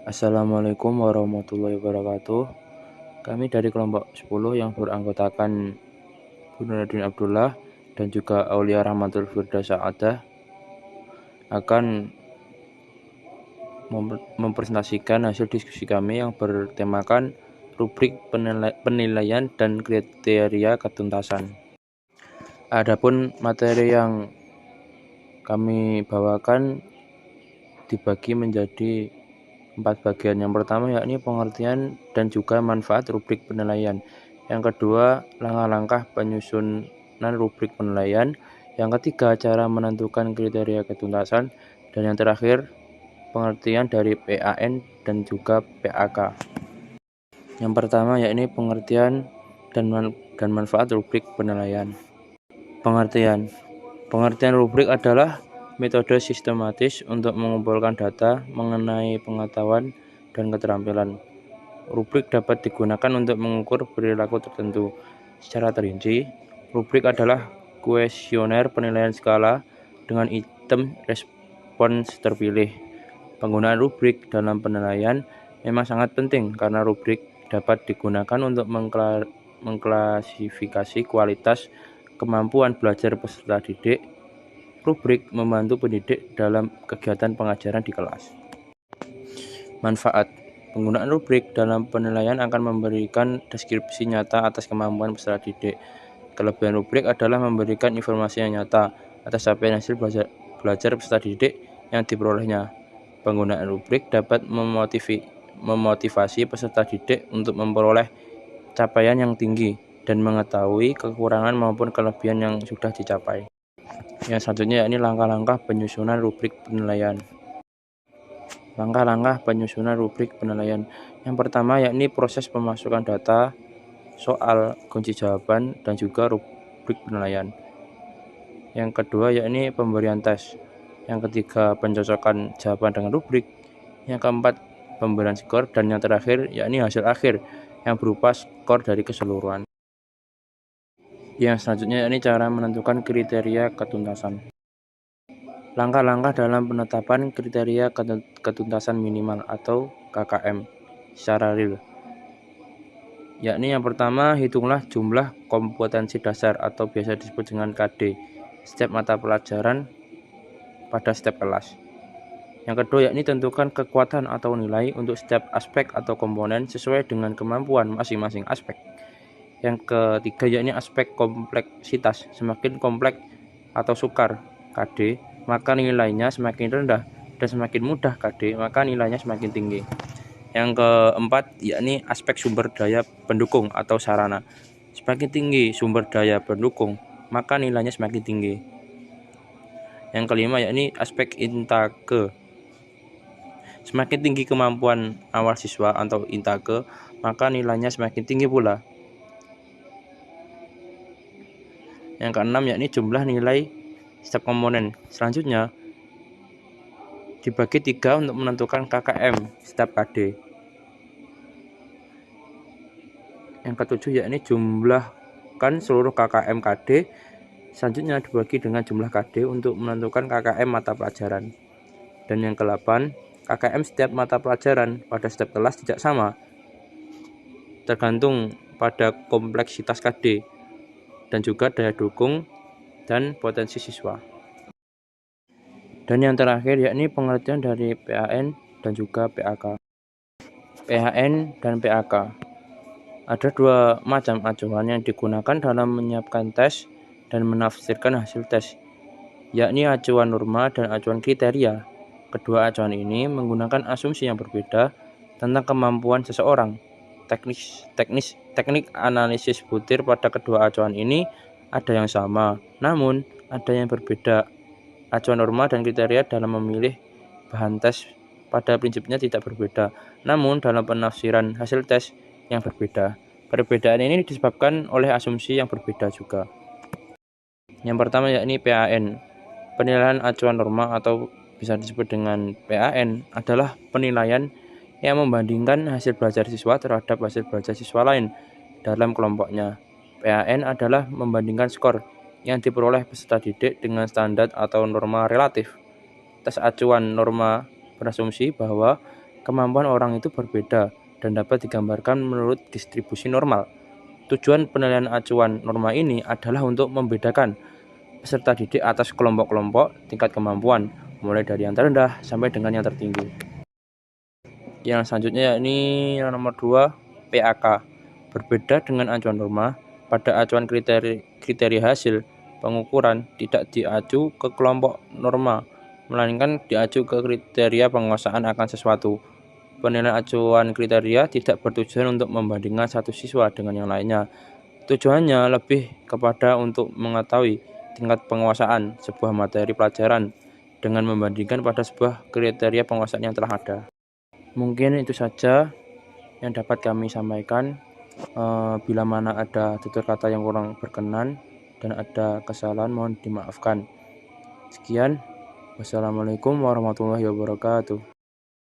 Assalamualaikum warahmatullahi wabarakatuh. Kami dari kelompok 10 yang beranggotakan Burhanuddin Abdullah dan juga Aulia Rahmatul Firdaus Sa'adah akan mempresentasikan hasil diskusi kami yang bertemakan rubrik penilaian dan kriteria ketuntasan. Adapun materi yang kami bawakan dibagi menjadi 4 bagian. Yang pertama yakni pengertian dan juga manfaat rubrik penilaian. Yang kedua, langkah-langkah penyusunan rubrik penilaian. Yang ketiga, cara menentukan kriteria ketuntasan. Dan yang terakhir, pengertian dari PAN dan juga PAK. Yang pertama yakni pengertian dan manfaat rubrik penilaian. Pengertian rubrik adalah metode sistematis untuk mengumpulkan data mengenai pengetahuan dan keterampilan. Rubrik dapat digunakan untuk mengukur perilaku tertentu. Secara terinci, rubrik adalah kuesioner penilaian skala dengan item respons terpilih. Penggunaan rubrik dalam penilaian memang sangat penting karena rubrik dapat digunakan untuk mengklasifikasi kualitas kemampuan belajar peserta didik. Rubrik membantu pendidik dalam kegiatan pengajaran di kelas. Manfaat. Penggunaan rubrik dalam penilaian akan memberikan deskripsi nyata atas kemampuan peserta didik. Kelebihan rubrik adalah memberikan informasi yang nyata atas capaian hasil belajar peserta didik yang diperolehnya. Penggunaan rubrik dapat memotivasi peserta didik untuk memperoleh capaian yang tinggi dan mengetahui kekurangan maupun kelebihan yang sudah dicapai. Yang selanjutnya yakni langkah-langkah penyusunan rubrik penilaian. Langkah-langkah penyusunan rubrik penilaian. Yang pertama yakni proses pemasukan data, soal, kunci jawaban, dan juga rubrik penilaian. Yang kedua yakni pemberian tes. Yang ketiga pencocokan jawaban dengan rubrik. Yang keempat pemberian skor, dan yang terakhir yakni hasil akhir yang berupa skor dari keseluruhan. Yang selanjutnya yakni cara menentukan kriteria ketuntasan. Langkah-langkah dalam penetapan kriteria ketuntasan minimal atau KKM secara real. Yakni yang pertama, hitunglah jumlah kompetensi dasar atau biasa disebut dengan KD setiap mata pelajaran pada setiap kelas. Yang kedua yakni tentukan kekuatan atau nilai untuk setiap aspek atau komponen sesuai dengan kemampuan masing-masing aspek. Yang ketiga yakni aspek kompleksitas. Semakin kompleks atau sukar KD, maka nilainya semakin rendah, dan semakin mudah KD, maka nilainya semakin tinggi. Yang keempat yakni aspek sumber daya pendukung atau sarana. Semakin tinggi sumber daya pendukung, maka nilainya semakin tinggi. Yang kelima yakni aspek intake. Semakin tinggi kemampuan awal siswa atau intake, maka nilainya semakin tinggi pula. Yang keenam yakni jumlah nilai setiap komponen. Selanjutnya dibagi 3 untuk menentukan KKM setiap KD. Yang ketujuh yakni jumlahkan seluruh KKM KD. Selanjutnya dibagi dengan jumlah KD untuk menentukan KKM mata pelajaran. Dan yang ke-8, KKM setiap mata pelajaran pada setiap kelas tidak sama, tergantung pada kompleksitas KD dan juga daya dukung dan potensi siswa. Dan yang terakhir yakni pengertian dari PAN dan juga PAK. PAN dan PAK. Ada 2 macam acuan yang digunakan dalam menyiapkan tes dan menafsirkan hasil tes, yakni acuan norma dan acuan kriteria. Kedua acuan ini menggunakan asumsi yang berbeda tentang kemampuan seseorang. Teknik analisis butir pada kedua acuan ini ada yang sama, namun ada yang berbeda. Acuan norma dan kriteria dalam memilih bahan tes pada prinsipnya tidak berbeda, namun dalam penafsiran hasil tes yang berbeda. Perbedaan ini disebabkan oleh asumsi yang berbeda juga. Yang pertama yakni PAN. Penilaian acuan norma atau bisa disebut dengan PAN adalah penilaian yang membandingkan hasil belajar siswa terhadap hasil belajar siswa lain dalam kelompoknya. PAN adalah membandingkan skor yang diperoleh peserta didik dengan standar atau norma relatif. Tes acuan norma berasumsi bahwa kemampuan orang itu berbeda dan dapat digambarkan menurut distribusi normal. Tujuan penilaian acuan norma ini adalah untuk membedakan peserta didik atas kelompok-kelompok tingkat kemampuan, mulai dari yang terendah sampai dengan yang tertinggi. Yang selanjutnya yakni yang nomor 2, PAK. Berbeda dengan acuan norma, pada acuan kriteria hasil pengukuran tidak diacu ke kelompok norma, melainkan diacu ke kriteria penguasaan akan sesuatu. Penilaian acuan kriteria tidak bertujuan untuk membandingkan satu siswa dengan yang lainnya. Tujuannya lebih kepada untuk mengetahui tingkat penguasaan sebuah materi pelajaran dengan membandingkan pada sebuah kriteria penguasaan yang telah ada. Mungkin itu saja yang dapat kami sampaikan. Bila mana ada tutur kata yang kurang berkenan dan ada kesalahan, mohon dimaafkan. Sekian, wassalamualaikum warahmatullahi wabarakatuh.